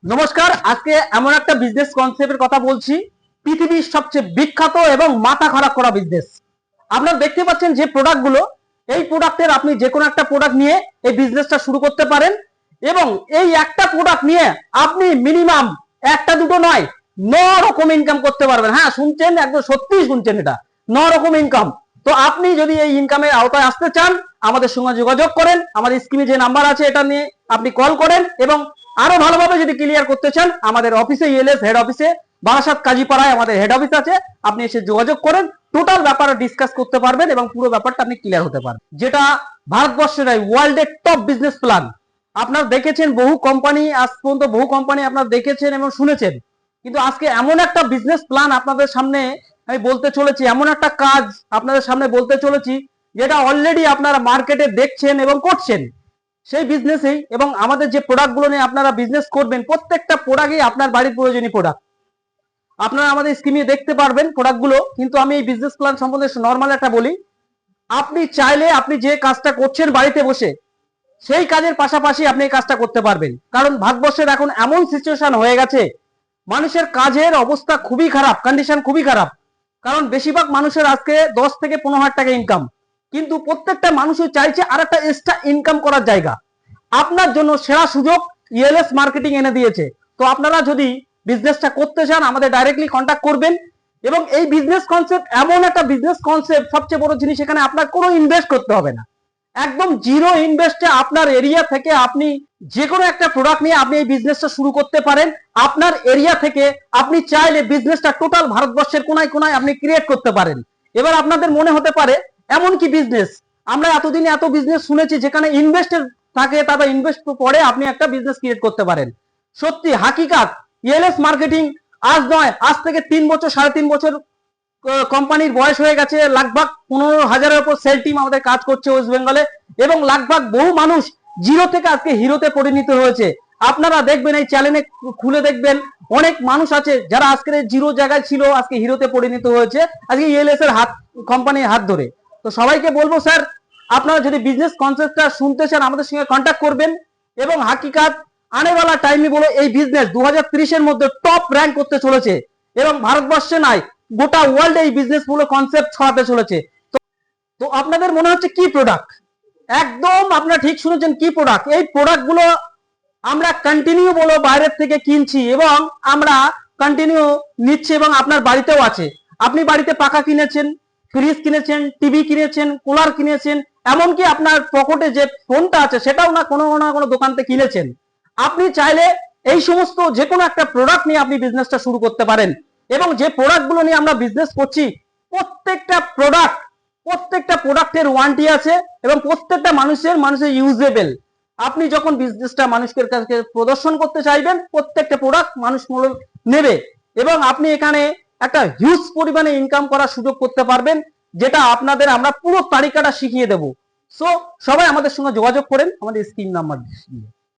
নমস্কার। আজকে এমন একটা বিজনেস কনসেপ্টের কথা বলছি, পৃথিবীর সবচেয়ে বিখ্যাত এবং মাথা খারাপ করা বিজনেস। আপনারা দেখতে পাচ্ছেন যে প্রোডাক্টগুলো, এই প্রোডাক্টের আপনি যে কোনো একটা প্রোডাক্ট নিয়ে এই বিজনেসটা শুরু করতে পারেন এবং এই একটা প্রোডাক্ট নিয়ে আপনি মিনিমাম একটা দুটো নয় 9 রকম ইনকাম করতে পারবেন। হ্যাঁ শুনছেন, একদম সত্যি শুনছেন, এটা 9 রকম ইনকাম। তো আপনি যদি এই ইনকামের আওতায় আসতে চান আমাদের সঙ্গে যোগাযোগ করেন, আমাদের স্ক্রিনে যে নাম্বার আছে এটা নিয়ে আপনি কল করেন এবং আরো ভালোভাবে যদি ক্লিয়ার করতে চান আমাদের অফিসে ইএলএস হেড অফিসে বারাসাত কাজীপাড়ায় আমাদের হেড অফিস আছে, আপনি এসে যোগাযোগ করেন, টোটাল ব্যাপারে ডিসকাস করতে পারবেন এবং পুরো ব্যাপারটা আপনি ক্লিয়ার হতে পারবেন। যেটা ভারতবর্ষের ওয়ার্ল্ডের টপ বিজনেস প্ল্যান। আপনারা দেখেছেন বহু কোম্পানি, আজ পর্যন্ত বহু কোম্পানি আপনারা দেখেছেন এবং শুনেছেন, কিন্তু আজকে এমন একটা বিজনেস প্ল্যান আপনাদের সামনে আমি বলতে চলেছি, এমন একটা কাজ আপনাদের সামনে বলতে চলেছি যেটা অলরেডি আপনারা মার্কেটে দেখছেন এবং করছেন সেই বিজনেসেই। এবং আমাদের যে প্রোডাক্টগুলো নিয়ে আপনারা বিজনেস করবেন প্রত্যেকটা প্রোডাক্টই আপনার বাড়ির প্রয়োজনীয় প্রোডাক্ট। আপনারা আমাদের স্ক্রিনে দেখতে পারবেন প্রোডাক্টগুলো, কিন্তু আমি এই বিজনেস প্ল্যান সম্বন্ধে নর্মাল একটা বলি। আপনি চাইলে আপনি যে কাজটা করছেন বাড়িতে বসে সেই কাজের পাশাপাশি আপনি এই কাজটা করতে পারবেন, কারণ ভারতবর্ষের এখন এমন সিচুয়েশন হয়ে গেছে মানুষের কাজের অবস্থা খুবই খারাপ, কন্ডিশন খুবই খারাপ। কারণ বেশিরভাগ মানুষের আজকে 10 থেকে 15,000 টাকা ইনকাম, কিন্তু প্রত্যেকটা মানুষই চাইছে আর একটা এক্সট্রা ইনকাম করার জায়গা। আপনার জন্য সেরা সুযোগ ইএলএস মার্কেটিং এনে দিয়েছে। তো আপনারা যদি বিজনেসটা করতে চান আমাদের ডাইরেক্টলি কন্ট্যাক্ট করবেন। এবং এই বিজনেস কনসেপ্ট এমন একটা বিজনেস কনসেপ্ট, সবচেয়ে বড় জিনিস এখানে আপনার কোনো ইনভেস্ট করতে হবে না, একদম জিরো ইনভেস্টে আপনার এরিয়া থেকে আপনি যে কোনো একটা প্রোডাক্ট নিয়ে আপনি এই বিজনেসটা শুরু করতে পারেন। আপনার এরিয়া থেকে আপনি চাইলে বিজনেসটা টোটাল ভারতবর্ষের কোনায় কোনায় আপনি ক্রিয়েট করতে পারেন। এবার আপনাদের মনে হতে পারে এমন কি বিজনেস, আমরা এতদিনে এত বিজনেস শুনেছি যেখানে ইনভেস্টের থাকে, তারপর ইনভেস্ট পরে আপনি একটা বিজনেস ক্রিয়েট করতে পারেন। সত্যি হাকিকাত ইএলএস মার্কেটিং আজ নয়, আজ থেকে 3 বছর 3.5 বছর কোম্পানির বয়স হয়ে গেছে, লাগভাগ 15,000-এর উপর সেল টিম আমাদের কাজ করছে ওয়েস্ট বেঙ্গলে এবং লাগভাগ বহু মানুষ জিরো থেকে আজকে হিরোতে পরিণত হয়েছে। আপনারা দেখবেন এই চ্যানেলে খুলে দেখবেন অনেক মানুষ আছে যারা আজকের জিরো জায়গায় ছিল আজকে হিরোতে পরিণত হয়েছে আজকে ইএলএস এর হাত কোম্পানির হাত ধরে। তো সবাইকে বলবো স্যার, আপনারা যদি বিজনেস কনসেপ্টটা শুনতে চান আমাদের সঙ্গে কন্ট্যাক্ট করবেন এবং হাকিকাত আনেওয়ালা টাইমে বলো এই বিজনেস 2030-এর মধ্যে টপ র্যাঙ্ক করতে চলেছে এবং ভারতবর্ষে নয় গোটা ওয়ার্ল্ড এই বিজনেস গুলো কনসেপ্ট ছড়াতে চলেছে। তো আপনাদের মনে হচ্ছে কি প্রোডাক্ট, একদম আপনারা ঠিক শুনেছেন, কি প্রোডাক্ট। এই প্রোডাক্ট গুলো আমরা কন্টিনিউ বলো বাইরের থেকে কিনছি এবং আমরা কন্টিনিউ নিচ্ছি এবং আপনার বাড়িতেও আছে। আপনি বাড়িতে পাখা কিনেছেন, ফ্রিজ কিনেছেন, টিভি কিনেছেন, কুলার কিনেছেন, এমনকি আপনার পকেটে যে ফোনটা আছে সেটাও না কোনো না কোনো দোকান থেকে কিনেছেন। আপনি চাইলে এই সমস্ত যে কোনো একটা প্রোডাক্ট নিয়ে আপনি বিজনেসটা শুরু করতে পারেন। এবং যে প্রোডাক্টগুলো নিয়ে আমরা বিজনেস করছি প্রত্যেকটা প্রোডাক্টের ওয়ারেন্টি আছে এবং প্রত্যেকটা মানুষের ইউজেবল। আপনি যখন বিজনেসটা মানুষের কাছে প্রদর্শন করতে চাইবেন প্রত্যেকটা প্রোডাক্ট মানুষ নেবে এবং আপনি এখানে একটা হিউজ পরিমাণে ইনকাম করার সুযোগ করতে পারবেন, যেটা আপনাদের আমরা পুরো তালিকাটা শিখিয়ে দেব। সো সবাই আমাদের সঙ্গে যোগাযোগ করেন আমাদের স্ক্রিন নাম্বার দিয়ে।